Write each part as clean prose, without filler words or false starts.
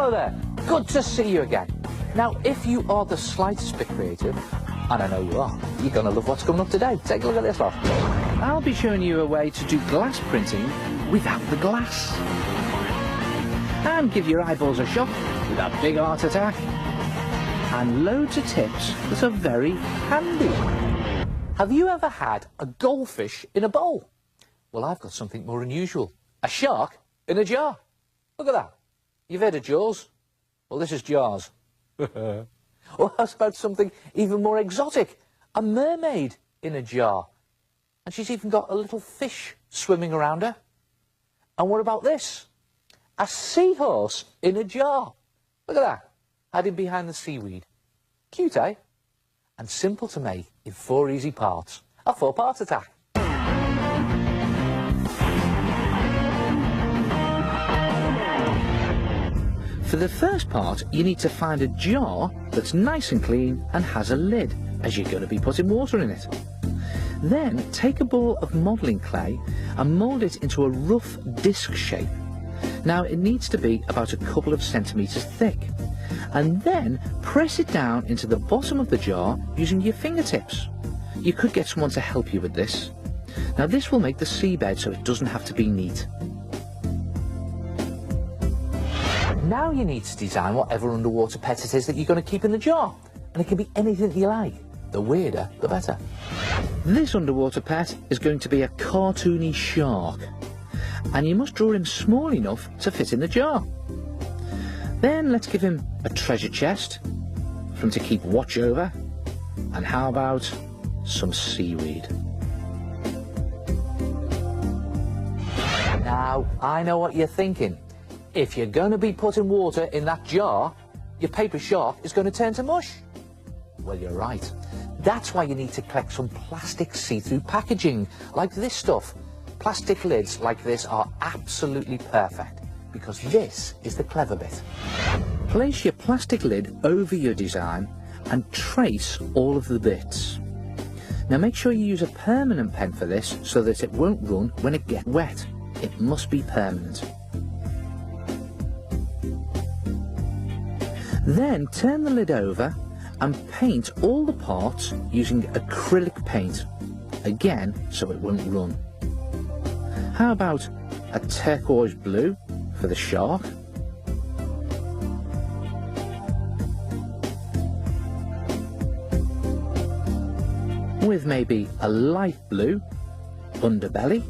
Hello there, good to see you again. Now, if you are the slightest bit creative, and I know you are, you're going to love what's coming up today. Take a look at this lot. I'll be showing you a way to do glass printing without the glass. And give your eyeballs a shock with a big heart attack. And loads of tips that are very handy. Have you ever had a goldfish in a bowl? Well, I've got something more unusual. A shark in a jar. Look at that. You've heard of Jaws? Well, this is Jars. Or how about something even more exotic? A mermaid in a jar. And she's even got a little fish swimming around her. And what about this? A seahorse in a jar. Look at that. Hiding behind the seaweed. Cute, eh? And simple to make in 4 easy parts. A 4-part attack. For the first part, you need to find a jar that's nice and clean and has a lid, as you're going to be putting water in it. Then take a ball of modelling clay and mould it into a rough disc shape. Now it needs to be about a couple of centimetres thick. And then press it down into the bottom of the jar using your fingertips. You could get someone to help you with this. Now this will make the seabed so it doesn't have to be neat. Now you need to design whatever underwater pet it is that you're going to keep in the jar. And it can be anything you like. The weirder, the better. This underwater pet is going to be a cartoony shark. And you must draw him small enough to fit in the jar. Then let's give him a treasure chest for him to keep watch over. And how about some seaweed? Now, I know what you're thinking. If you're going to be putting water in that jar, your paper shark is going to turn to mush. Well, you're right. That's why you need to collect some plastic see-through packaging, like this stuff. Plastic lids like this are absolutely perfect, because this is the clever bit. Place your plastic lid over your design and trace all of the bits. Now make sure you use a permanent pen for this so that it won't run when it gets wet. It must be permanent. Then turn the lid over and paint all the parts using acrylic paint, again so it won't run. How about a turquoise blue for the shark? With maybe a light blue underbelly.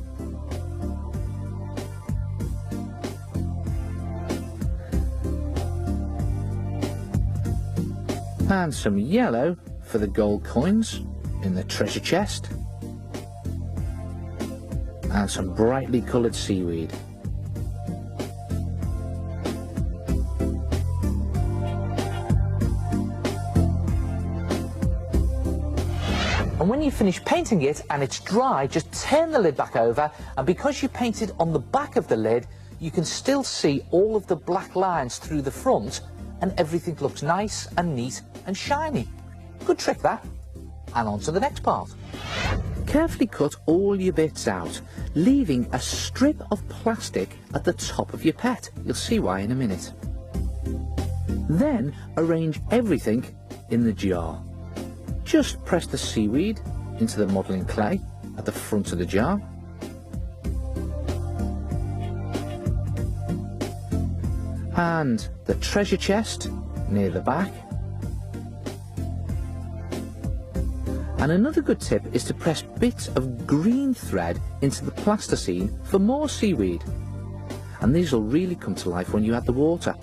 And some yellow for the gold coins in the treasure chest. And some brightly coloured seaweed. And when you finish painting it and it's dry, just turn the lid back over, and because you painted on the back of the lid, you can still see all of the black lines through the front, and everything looks nice and neat and shiny. Good trick, that. And on to the next part. Carefully cut all your bits out, leaving a strip of plastic at the top of your pet. You'll see why in a minute. Then arrange everything in the jar. Just press the seaweed into the modelling clay at the front of the jar. And the treasure chest near the back. And another good tip is to press bits of green thread into the plasticine for more seaweed. And these will really come to life when you add the water.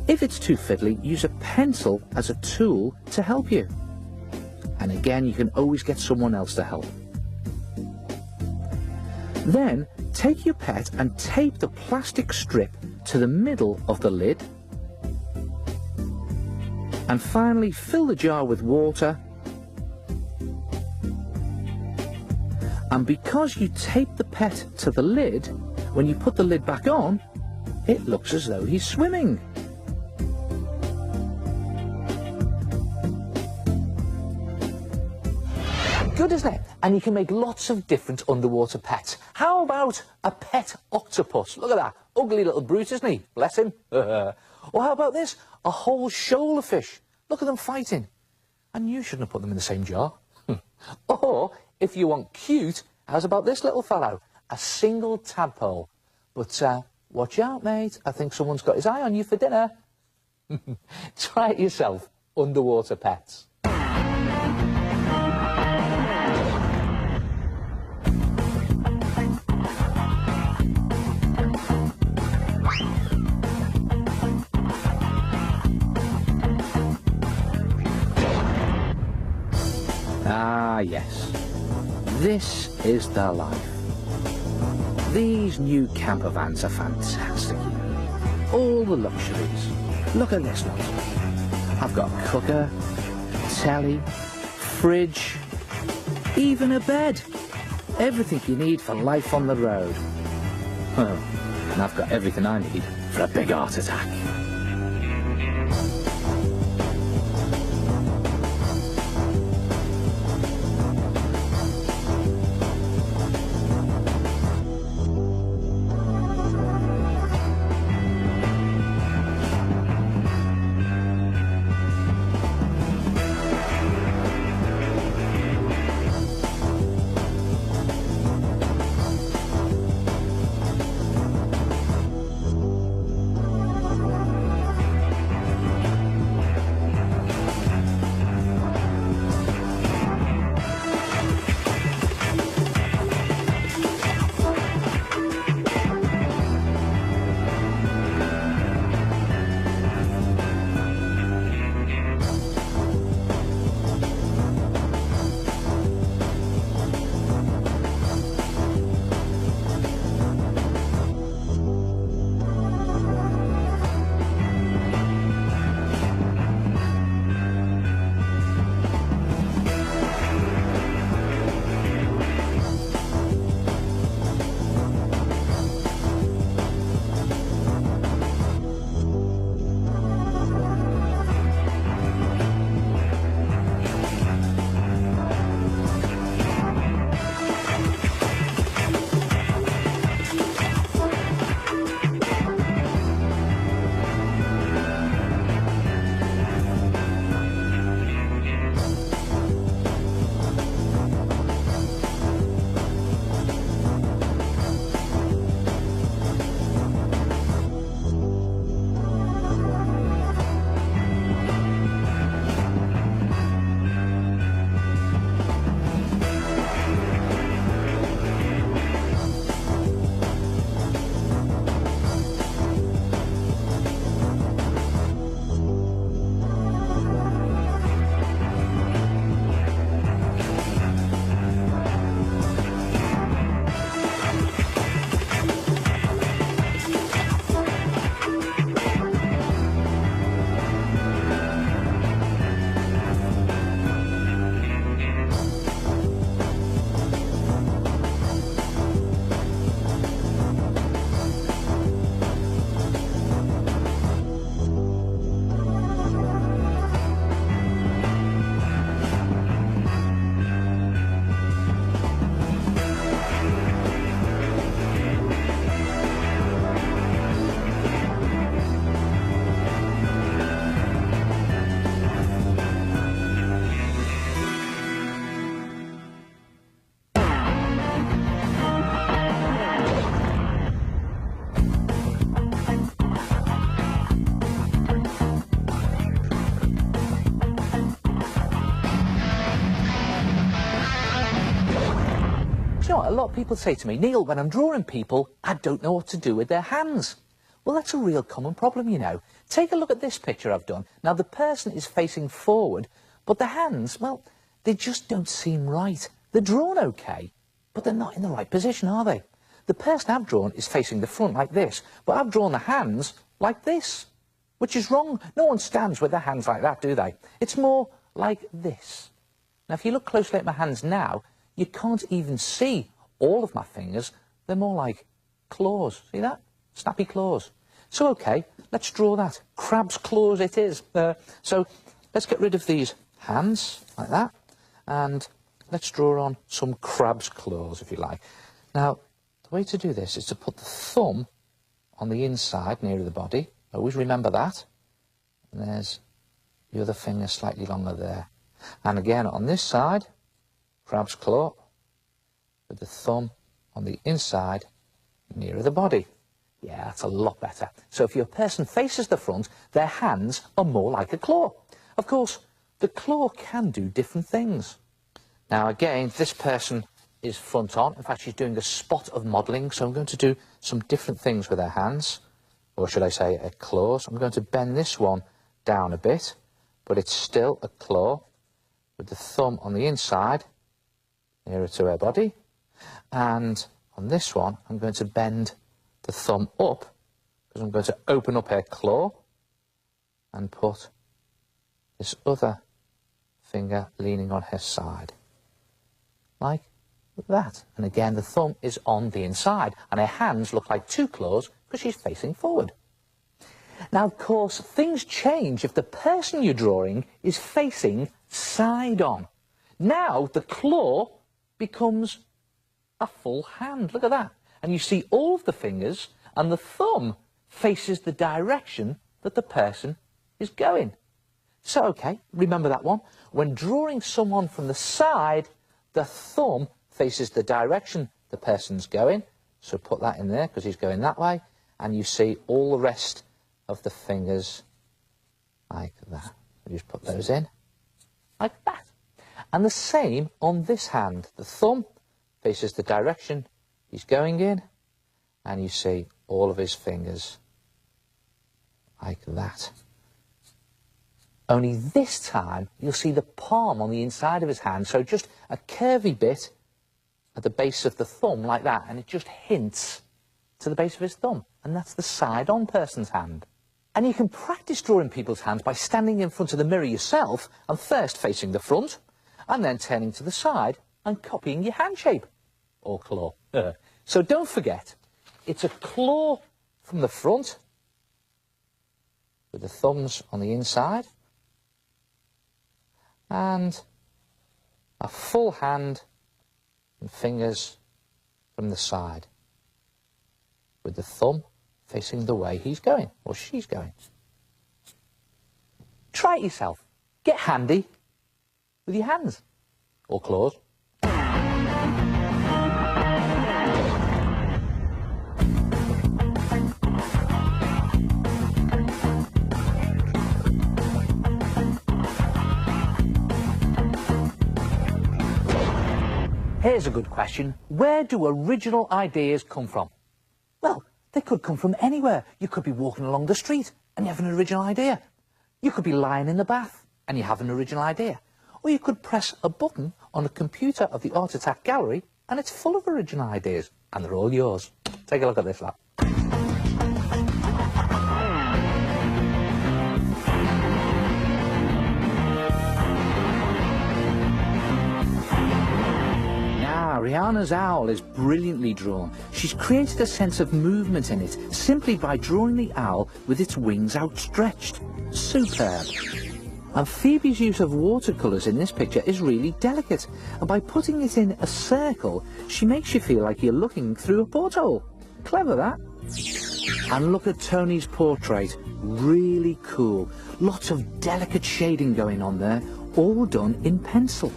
If it's too fiddly, use a pencil as a tool to help you. And again, you can always get someone else to help. Then take your pet and tape the plastic strip to the middle of the lid. And finally fill the jar with water. And because you tape the pet to the lid, when you put the lid back on, it looks as though he's swimming. Good, isn't it? And you can make lots of different underwater pets. How about a pet octopus? Look at that. Ugly little brute, isn't he? Bless him. Or how about this? A whole shoal of fish. Look at them fighting. And you shouldn't have put them in the same jar. Or, if you want cute, how's about this little fellow? A single tadpole. But, watch out, mate. I think someone's got his eye on you for dinner. Try it yourself. Underwater pets. Ah, yes. This is the life. These new camper vans are fantastic. All the luxuries. Look at this lot. I've got a cooker, telly, fridge, even a bed. Everything you need for life on the road. Well, and I've got everything I need for a big heart attack. You know what, a lot of people say to me, Neil, when I'm drawing people, I don't know what to do with their hands. Well, that's a real common problem, you know. Take a look at this picture I've done. Now, the person is facing forward, but the hands, well, they just don't seem right. They're drawn okay, but they're not in the right position, are they? The person I've drawn is facing the front like this, but I've drawn the hands like this, which is wrong. No one stands with their hands like that, do they? It's more like this. Now, if you look closely at my hands now, you can't even see all of my fingers. They're more like claws. See that? Snappy claws. So, OK, let's draw that. Crab's claws it is. So let's get rid of these hands, like that, and let's draw on some crab's claws, if you like. Now, the way to do this is to put the thumb on the inside, near the body, Always remember that. And there's the other finger slightly longer there. And again, on this side, crab's claw, with the thumb on the inside, nearer the body. Yeah, that's a lot better. So if your person faces the front, their hands are more like a claw. Of course, the claw can do different things. Now again, this person is front on. In fact, she's doing a spot of modelling, so I'm going to do some different things with her hands. Or should I say a claw. So I'm going to bend this one down a bit, but it's still a claw, with the thumb on the inside, nearer to her body. And on this one, I'm going to bend the thumb up, because I'm going to open up her claw and put this other finger leaning on her side, like that. And again, the thumb is on the inside, and her hands look like two claws because she's facing forward. Now, of course, things change if the person you're drawing is facing side on. Now, the claw becomes a full hand. Look at that. And you see all of the fingers, and the thumb faces the direction that the person is going. So, okay, remember that one. When drawing someone from the side, the thumb faces the direction the person's going. So put that in there because he's going that way. And you see all the rest of the fingers like that. You just put those in like that. And the same on this hand. The thumb faces the direction he's going in, and you see all of his fingers like that. Only this time you'll see the palm on the inside of his hand, so just a curvy bit at the base of the thumb like that, and it just hints to the base of his thumb, and that's the side-on person's hand. And you can practice drawing people's hands by standing in front of the mirror yourself and first facing the front, and then turning to the side and copying your hand shape, or claw. So don't forget, it's a claw from the front, with the thumbs on the inside, and a full hand and fingers from the side, with the thumb facing the way he's going, or she's going. Try it yourself. Get handy with your hands, or claws. Here's a good question. Where do original ideas come from? Well, they could come from anywhere. You could be walking along the street and you have an original idea. You could be lying in the bath and you have an original idea. Or you could press a button on the computer of the Art Attack gallery and it's full of original ideas. And they're all yours. Take a look at this, lad. Rihanna's owl is brilliantly drawn. She's created a sense of movement in it simply by drawing the owl with its wings outstretched. Superb. And Phoebe's use of watercolours in this picture is really delicate, and by putting it in a circle, she makes you feel like you're looking through a porthole. Clever, that. And look at Tony's portrait. Really cool. Lots of delicate shading going on there, all done in pencil.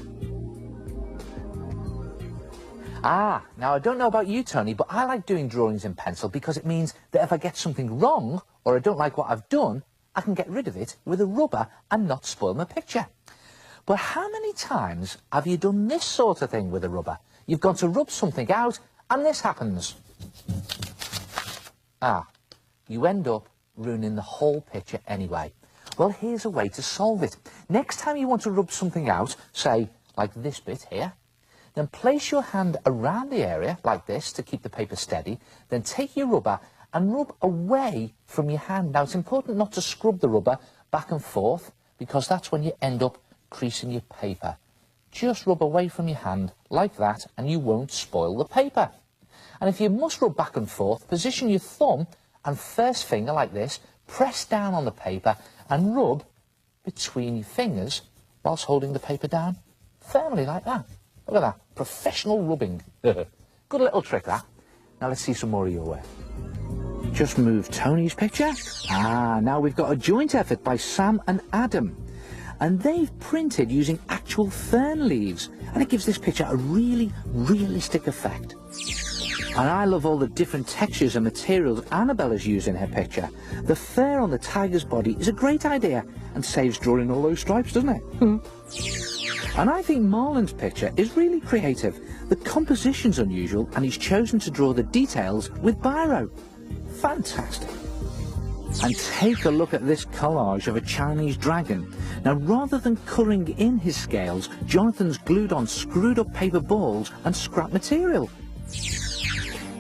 Ah, now I don't know about you, Tony, but I like doing drawings in pencil because it means that if I get something wrong or I don't like what I've done, I can get rid of it with a rubber and not spoil my picture. But how many times have you done this sort of thing with a rubber? You've gone to rub something out and this happens. Ah, you end up ruining the whole picture anyway. Well, here's a way to solve it. Next time you want to rub something out, say, like this bit here, then place your hand around the area, like this, to keep the paper steady. Then take your rubber and rub away from your hand. Now, it's important not to scrub the rubber back and forth, because that's when you end up creasing your paper. Just rub away from your hand, like that, and you won't spoil the paper. And if you must rub back and forth, position your thumb and first finger like this, press down on the paper, and rub between your fingers whilst holding the paper down firmly, like that. Look at that, professional rubbing. Good little trick, that. Now let's see some more of your work. Just move Tony's picture. Now we've got a joint effort by Sam and Adam. And they've printed using actual fern leaves. And it gives this picture a really realistic effect. And I love all the different textures and materials Annabella's used in her picture. The fur on the tiger's body is a great idea and saves drawing all those stripes, doesn't it? And I think Marlon's picture is really creative. The composition's unusual and he's chosen to draw the details with biro. Fantastic. And take a look at this collage of a Chinese dragon. Now, rather than colouring in his scales, Jonathan's glued on screwed up paper balls and scrap material.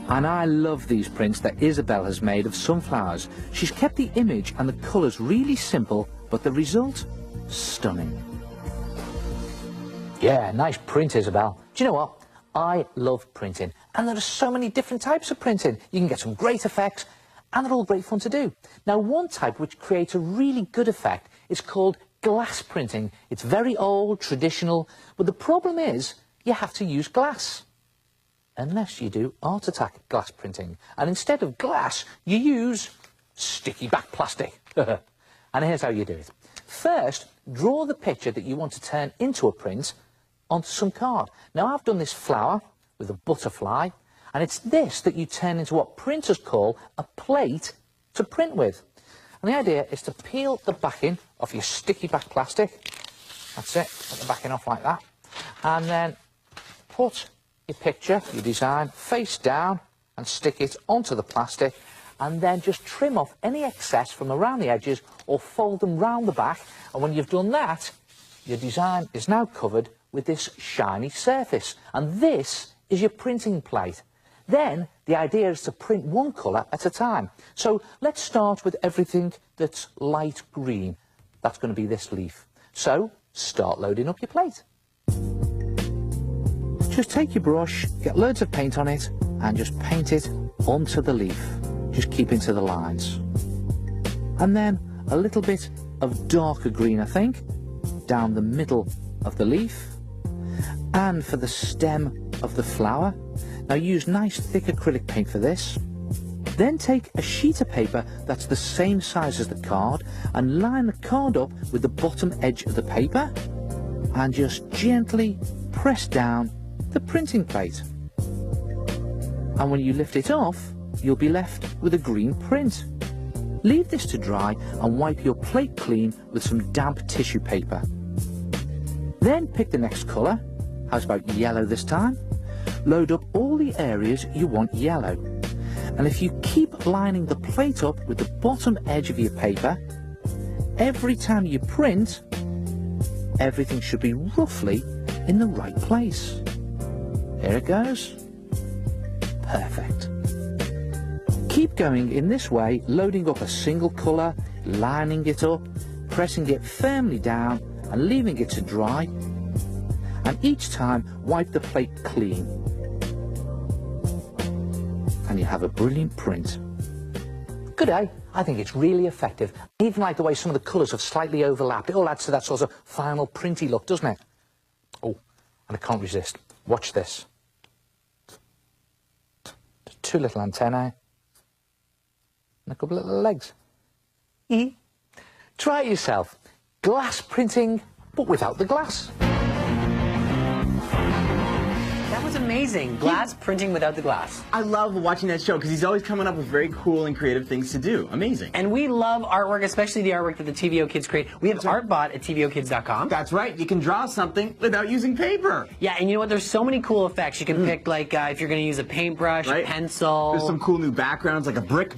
And I love these prints that Isabel has made of sunflowers. She's kept the image and the colours really simple, but the result, stunning. Yeah, nice print, Isabel. Do you know what? I love printing, and there are so many different types of printing. You can get some great effects, and they're all great fun to do. Now, one type which creates a really good effect is called glass printing. It's very old, traditional, but the problem is you have to use glass. Unless you do Art Attack glass printing. And instead of glass, you use sticky back plastic. And here's how you do it. First, draw the picture that you want to turn into a print onto some card. Now, I've done this flower with a butterfly, and it's this that you turn into what printers call a plate to print with. And the idea is to peel the backing off your sticky back plastic. That's it, put the backing off like that. And then put your picture, your design, face down and stick it onto the plastic, and then just trim off any excess from around the edges or fold them round the back. And when you've done that, your design is now covered with this shiny surface, and this is your printing plate. Then the idea is to print one colour at a time. So let's start with everything that's light green. That's going to be this leaf. So start loading up your plate. Just take your brush, get loads of paint on it, and just paint it onto the leaf. Just keeping to the lines. And then a little bit of darker green, I think, down the middle of the leaf. And for the stem of the flower. Now use nice thick acrylic paint for this. Then take a sheet of paper that's the same size as the card and line the card up with the bottom edge of the paper and just gently press down the printing plate. And when you lift it off, you'll be left with a green print. Leave this to dry and wipe your plate clean with some damp tissue paper. Then pick the next colour. How's about yellow this time? Load up all the areas you want yellow. And if you keep lining the plate up with the bottom edge of your paper, every time you print, everything should be roughly in the right place. Here it goes. Perfect. Keep going in this way, loading up a single colour, lining it up, pressing it firmly down and leaving it to dry. And each time, wipe the plate clean. And you have a brilliant print. Good, eh? I think it's really effective. I even like the way some of the colours have slightly overlapped. It all adds to that sort of final printy look, doesn't it? Oh, and I can't resist. Watch this. Two little antennae and a couple of little legs. Try it yourself. Glass printing, but without the glass. That was amazing. Glass printing without the glass. I love watching that show because he's always coming up with very cool and creative things to do. Amazing. And we love artwork, especially the artwork that the TVO kids create. We have ArtBot at TVOkids.com. That's right. You can draw something without using paper. Yeah, and you know what? There's so many cool effects. You can pick, like, if you're going to use a paintbrush, a pencil. There's some cool new backgrounds, like a brick